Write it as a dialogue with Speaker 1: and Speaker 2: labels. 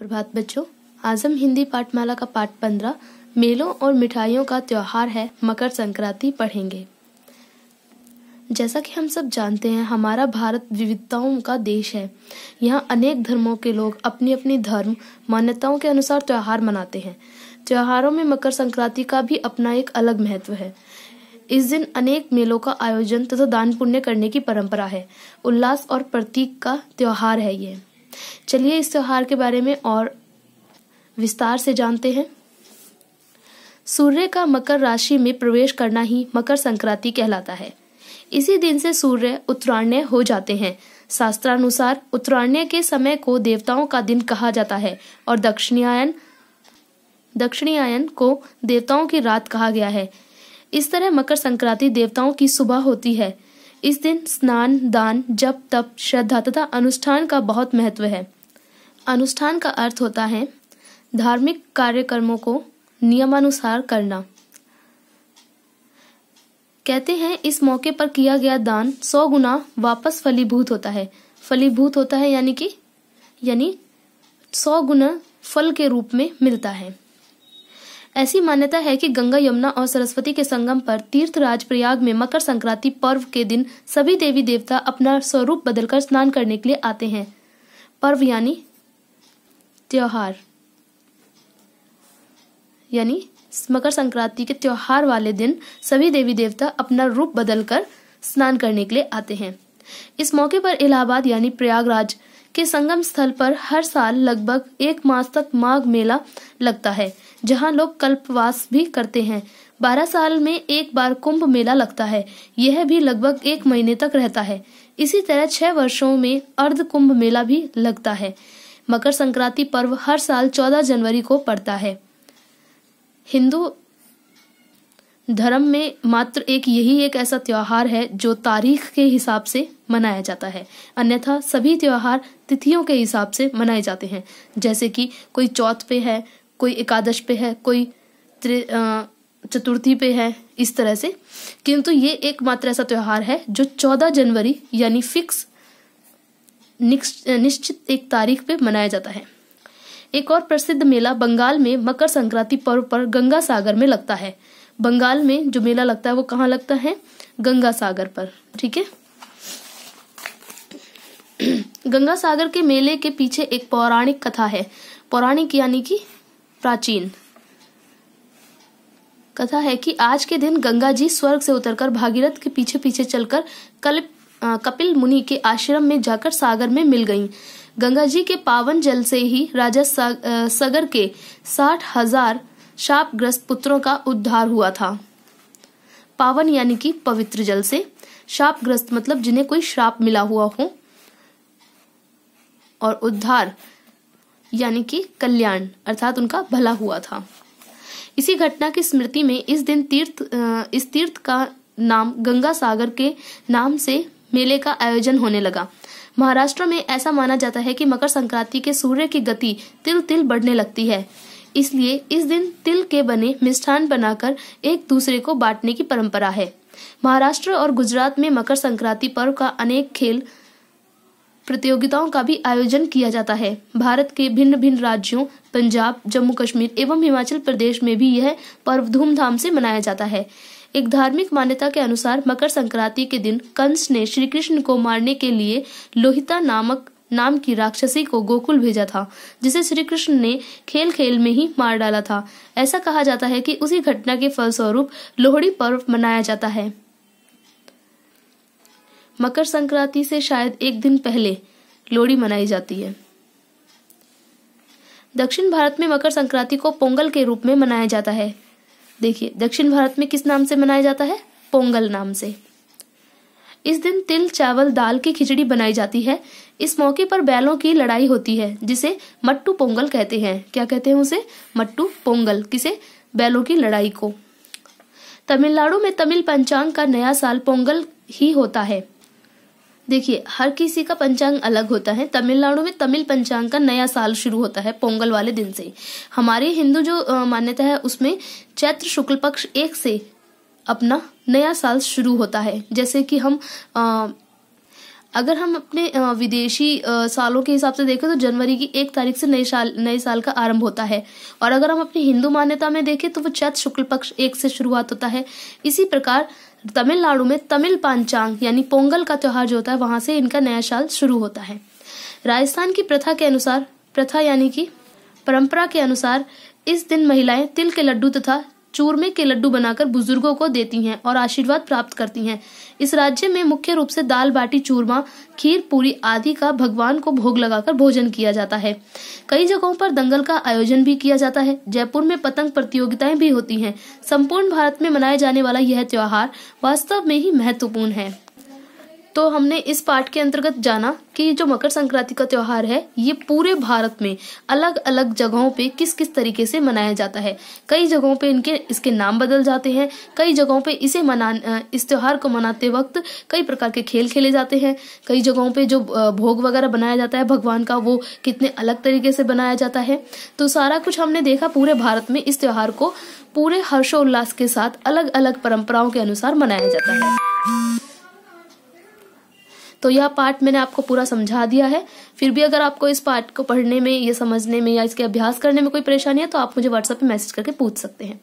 Speaker 1: प्रभात बच्चों, आज हम हिंदी पाठमाला का पाठ 15 मेलों और मिठाइयों का त्योहार है मकर संक्रांति पढ़ेंगे। जैसा कि हम सब जानते हैं, हमारा भारत विविधताओं का देश है। यहाँ अनेक धर्मों के लोग अपनी अपनी धर्म मान्यताओं के अनुसार त्योहार मनाते हैं। त्योहारों में मकर संक्रांति का भी अपना एक अलग महत्व है। इस दिन अनेक मेलों का आयोजन तथा दान पुण्य करने की परंपरा है। उल्लास और प्रतीक का त्योहार है ये। चलिए इस त्योहार के बारे में और विस्तार से जानते हैं। सूर्य का मकर राशि में प्रवेश करना ही मकर संक्रांति कहलाता है। इसी दिन से सूर्य उत्तरायण हो जाते हैं। शास्त्रानुसार उत्तरायण के समय को देवताओं का दिन कहा जाता है और दक्षिणायन को देवताओं की रात कहा गया है। इस तरह मकर संक्रांति देवताओं की सुबह होती है। इस दिन स्नान, दान, जप, तप, श्रद्धा तथा अनुष्ठान का बहुत महत्व है। अनुष्ठान का अर्थ होता है धार्मिक कार्यक्रमों को नियमानुसार करना। कहते हैं इस मौके पर किया गया दान 100 गुना वापस फलीभूत होता है। फलीभूत होता है यानी 100 गुना फल के रूप में मिलता है। ऐसी मान्यता है कि गंगा, यमुना और सरस्वती के संगम पर तीर्थराज प्रयाग में मकर संक्रांति पर्व के दिन सभी देवी देवता अपना स्वरूप बदलकर स्नान करने के लिए आते हैं। पर्व यानी त्योहार, यानी मकर संक्रांति के त्योहार वाले दिन सभी देवी देवता अपना रूप बदलकर स्नान करने के लिए आते हैं। इस मौके पर इलाहाबाद यानी प्रयागराज के संगम स्थल पर हर साल लगभग 1 मास तक माघ मेला लगता है, जहां लोग कल्पवास भी करते हैं। 12 साल में एक बार कुंभ मेला लगता है। यह भी लगभग 1 महीने तक रहता है। इसी तरह 6 वर्षों में अर्ध कुंभ मेला भी लगता है। मकर संक्रांति पर्व हर साल 14 जनवरी को पड़ता है। हिंदू धर्म में मात्र यही एक ऐसा त्योहार है जो तारीख के हिसाब से मनाया जाता है। अन्यथा सभी त्योहार तिथियों के हिसाब से मनाए जाते हैं। जैसे कि कोई चौथ पे है, कोई एकादश पे है, कोई चतुर्थी पे है, इस तरह से। किंतु ये एकमात्र ऐसा त्योहार है जो 14 जनवरी यानी फिक्स निश्चित एक तारीख पे मनाया जाता है। एक और प्रसिद्ध मेला बंगाल में मकर संक्रांति पर्व पर गंगा सागर में लगता है। बंगाल में जो मेला लगता है वो कहाँ लगता है? गंगा सागर पर। ठीक है। गंगा सागर के मेले के पीछे एक पौराणिक कथा है। पौराणिक यानी कि प्राचीन कथा है कि आज के दिन गंगा जी स्वर्ग से उतरकर भागीरथ के पीछे पीछे चलकर कपिल मुनि के आश्रम में जाकर सागर में मिल गईं। गंगा जी के पावन जल से ही राजा सगर के 60,000 शापग्रस्त पुत्रों का उद्धार हुआ था। पावन यानी कि पवित्र जल से, शापग्रस्त मतलब जिन्हें कोई श्राप मिला हुआ हो, और उद्धार यानी कि कल्याण अर्थात उनका भला हुआ था। इसी घटना की स्मृति में इस तीर्थ का नाम गंगा सागर के नाम से मेले का आयोजन होने लगा। महाराष्ट्र में ऐसा माना जाता है कि मकर संक्रांति के सूर्य की गति तिल तिल बढ़ने लगती है। इसलिए इस दिन तिल के बने मिष्ठान बनाकर एक दूसरे को बांटने की परंपरा है। महाराष्ट्र और गुजरात में मकर संक्रांति पर्व का अनेक खेल प्रतियोगिताओं का भी आयोजन किया जाता है। भारत के भिन्न भिन्न राज्यों, पंजाब, जम्मू कश्मीर एवं हिमाचल प्रदेश में भी यह पर्व धूमधाम से मनाया जाता है। एक धार्मिक मान्यता के अनुसार मकर संक्रांति के दिन कंस ने श्री कृष्ण को मारने के लिए लोहिता नाम की राक्षसी को गोकुल भेजा था, जिसे श्री कृष्ण ने खेल खेल में ही मार डाला था। ऐसा कहा जाता है कि उसी घटना के फलस्वरूप लोहड़ी पर्व मनाया जाता है। मकर संक्रांति से शायद एक दिन पहले लोहड़ी मनाई जाती है। दक्षिण भारत में मकर संक्रांति को पोंगल के रूप में मनाया जाता है। देखिए, दक्षिण भारत में किस नाम से मनाया जाता है? पोंगल नाम से। इस दिन तिल, चावल, दाल की खिचड़ी बनाई जाती है। इस मौके पर बैलों की लड़ाई होती है, जिसे मट्टू पोंगल कहते हैं। क्या कहते हैं उसे? मट्टू पोंगल। किसे? बैलों की लड़ाई को। तमिलनाडु में तमिल पंचांग का नया साल पोंगल ही होता है। देखिए, हर किसी का पंचांग अलग होता है। तमिलनाडु में तमिल पंचांग का नया साल शुरू होता है पोंगल वाले दिन से। हमारे हिंदू जो मान्यता है उसमें चैत्र शुक्ल पक्ष 1 से अपना नया साल शुरू होता है। जैसे कि हम अगर हम अपने विदेशी सालों के हिसाब से देखें तो जनवरी की 1 तारीख से नए साल का आरंभ होता है, और अगर हम अपनी हिंदू मान्यता में देखें तो वो चैत शुक्ल पक्ष 1 से शुरुआत होता है। इसी प्रकार तमिलनाडु में तमिल पांचांग यानी पोंगल का त्योहार जो होता है वहां से इनका नया साल शुरू होता है। राजस्थान की प्रथा के अनुसार, प्रथा यानी कि परंपरा के अनुसार, इस दिन महिलाएं तिल के लड्डू तथा चूरमे के लड्डू बनाकर बुजुर्गों को देती हैं और आशीर्वाद प्राप्त करती हैं। इस राज्य में मुख्य रूप से दाल बाटी चूरमा, खीर पूरी आदि का भगवान को भोग लगाकर भोजन किया जाता है। कई जगहों पर दंगल का आयोजन भी किया जाता है। जयपुर में पतंग प्रतियोगिताएं भी होती हैं। संपूर्ण भारत में मनाया जाने वाला यह त्योहार वास्तव में ही महत्वपूर्ण है। तो हमने इस पाठ के अंतर्गत जाना कि जो मकर संक्रांति का त्योहार है ये पूरे भारत में अलग अलग जगहों पे किस किस तरीके से मनाया जाता है। कई जगहों पे इसके नाम बदल जाते हैं, कई जगहों पे इस त्योहार को मनाते वक्त कई प्रकार के खेल खेले जाते हैं, कई जगहों पे जो भोग वगैरह बनाया जाता है भगवान का वो कितने अलग तरीके से बनाया जाता है। तो सारा कुछ हमने देखा। पूरे भारत में इस त्योहार को पूरे हर्षोल्लास के साथ अलग अलग परंपराओं के अनुसार मनाया जाता है। तो यह पाठ मैंने आपको पूरा समझा दिया है। फिर भी अगर आपको इस पाठ को पढ़ने में, ये समझने में या इसके अभ्यास करने में कोई परेशानी है तो आप मुझे व्हाट्सएप पे मैसेज करके पूछ सकते हैं।